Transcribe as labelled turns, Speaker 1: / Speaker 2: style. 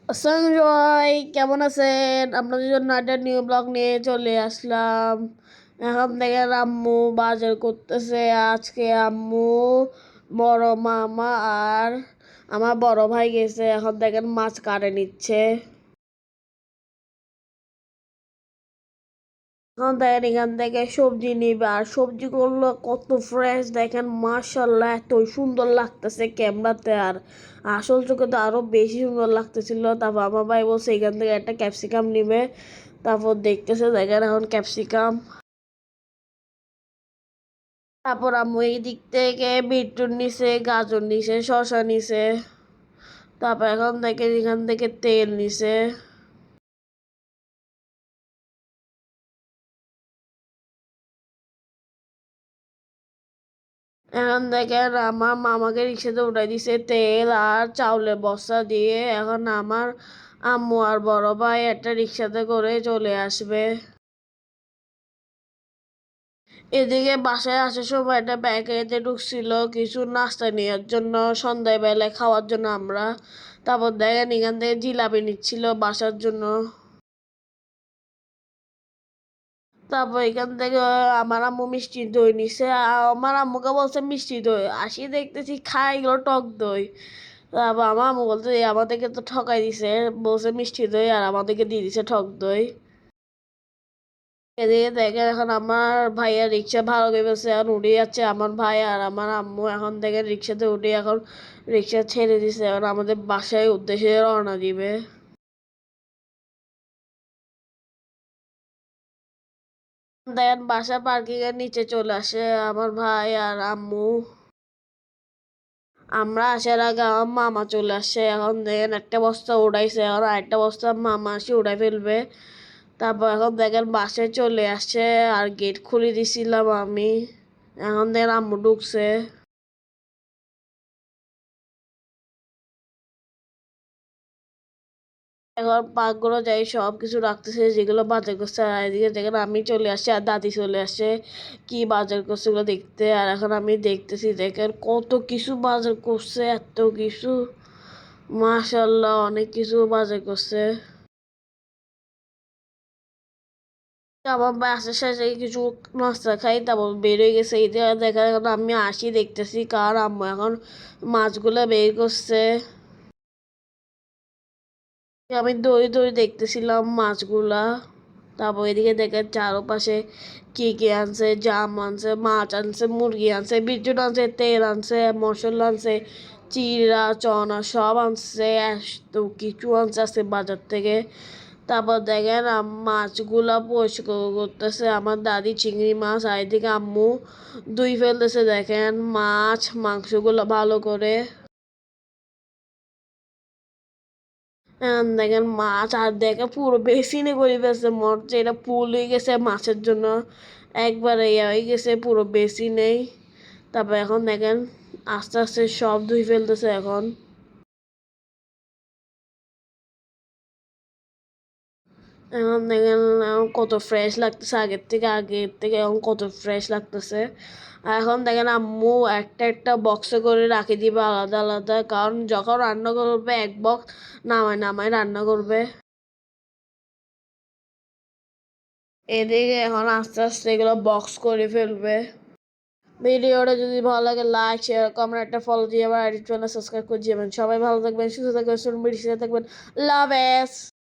Speaker 1: সঞ্জয় কেমন আছেন? আপনাদের জন্য একটা নিউ ব্লগ নিয়ে চলে আসলাম। এখন থেকে আম্মু বাজার করতেছে। আজকে আম্মু, বড় মামা আর আমার বড় ভাই গেছে। এখন দেখেন মাছ কাটে নিচ্ছে। এখন দেখেন এখান থেকে সবজি নিবে, আর সবজিগুলো কত ফ্রেশ দেখেন, মাশাল্লাহ এত সুন্দর লাগতেছে ক্যামেরাতে, আর আসল চোখে তো আরো বেশি সুন্দর লাগতেছিল। তারপর আমার ভাই বলছে এখান থেকে একটা ক্যাপসিকাম নিবে। তারপর দেখতেছে দেখেন এখন ক্যাপসিকাম। তারপর আম্মু এই দিক থেকে বিটরুট নিছে, গাজর নিছে, শসা নিছে। তারপর এখন দেখেন এখান থেকে তেল নিছে। এখন দেখেন আমার মামাকে রিক্সাতে উঠাই দিছে তেল আর চাউলের বস্তা দিয়ে। এখন আমার আম্মু আর বড় ভাই একটা রিক্সাতে করে চলে আসবে। এদিকে বাসায় আসার সময় একটা ব্যাগেতে ঢুকছিল কিছু নাস্তা নেওয়ার জন্য, সন্ধ্যাবেলায় খাওয়ার জন্য আমরা। তারপর দেখেন এখান থেকে জিলাপি নিচ্ছিল বাসার জন্য। তারপর এখান থেকে আমার আম্মু মিষ্টি দই নিছে। আমার আম্মুকে বলছে মিষ্টি দই, আসি দেখতেছি খাই এগুলো টক দই। তারপর আমার আম্মু বলতে আমাদেরকে তো ঠকাই দিছে, বলছে মিষ্টি দই আর আমাদেরকে দিয়ে দিছে টক দই। এদিকে দেখেন এখন আমার ভাইয়া রিক্সা ভাড়া করে ফেলছে, এখন উঠে যাচ্ছে আমার ভাই আর আমার আম্মু। এখন দেখেন রিক্সাতে উঠে এখন রিক্সা ছেড়ে দিছে, এখন আমাদের বাসায় উদ্দেশ্যে রওনা দিবে। দেখেন বাসা পার্কিং এর নিচে চলে আসে আমার ভাই আর আম্মু। আমরা আসার আগে আমার মামা চলে আসছে। এখন দেখেন একটা বস্তা উঠাইছে, এখন আরেকটা বস্তা মামা আসে উঠাই ফেলবে। তারপর এখন দেখেন বাসায় চলে আসছে, আর গেট খুলে দিছিলাম আমি। এখন দেখেন আম্মু ঢুকছে। এখন পাকগুলো যাই সব কিছু রাখতেছে যেগুলো বাজার করছে, আর এদিকে দেখেন আমি চলে আসছি আর দাদি চলে আসে কি বাজার করছে ওগুলো দেখতে। আর এখন আমি দেখতেছি দেখেন কত কিছু বাজার করছে, এত কিছু, মাশাল্লাহ অনেক কিছু বাজার করছে। আমার বাসার শেষে কিছু নাস্তা খাই, তারপর বের হয়ে গেছে। এটা দেখা এখন আমি আসি দেখতেছি কার আম্মু এখন মাছগুলো বের করছে। আমি দৌড়ে দৌড়ে দেখতেছিলাম মাছগুলা। তারপর এদিকে দেখেন চারপাশে কি কি আনছে, জাম আনছে, মাছ আনছে, মুরগি আনছে, বিদ্যুৎ আনছে, তেল আনছে, মশলা আনছে, চিড়া চনা সব আনছে, তো কিছু আনছে আজকে বাজার থেকে। তারপর দেখেন মাছগুলা পরিষ্কার করতেছে আমার দাদি, চিংড়ি মাছ। আর এদিকে আম্মু ধুই ফেলতেছে দেখেন মাছ মাংসগুলো ভালো করে। দেখেন মাছ, আর দেখে পুরো বেসিনে করে ফেলছে, মনে হচ্ছে এটা পুল হয়ে গেছে মাছের জন্য, একবারে ইয়ে হয়ে গেছে পুরো বেসিনেই। তারপর এখন দেখেন আস্তে আস্তে সব ধুই ফেলতেছে এখন। এখন দেখেন এখন কত ফ্রেশ লাগতেছে আগের থেকে এখন কত ফ্রেশ লাগতেছে। আর এখন দেখেন আম্মু একটা একটা বক্সে করে রাখি দিবে আলাদা আলাদা, কারণ যখন রান্না করবে এক বক্স নামায় নামায় রান্না করবে। এদিকে এখন আস্তে আস্তে এগুলো বক্স করে ফেলবে। ভিডিওটা যদি ভালো লাগে লাইক শেয়ার কমেন্ট একটা ফলো দিয়ে আবার আইডি চ্যানেল সাবস্ক্রাইব করে যাবেন। সবাই ভালো থাকবেন, সুস্থ থাকবেন, সুন্দর থাকবেন। লাভ এস।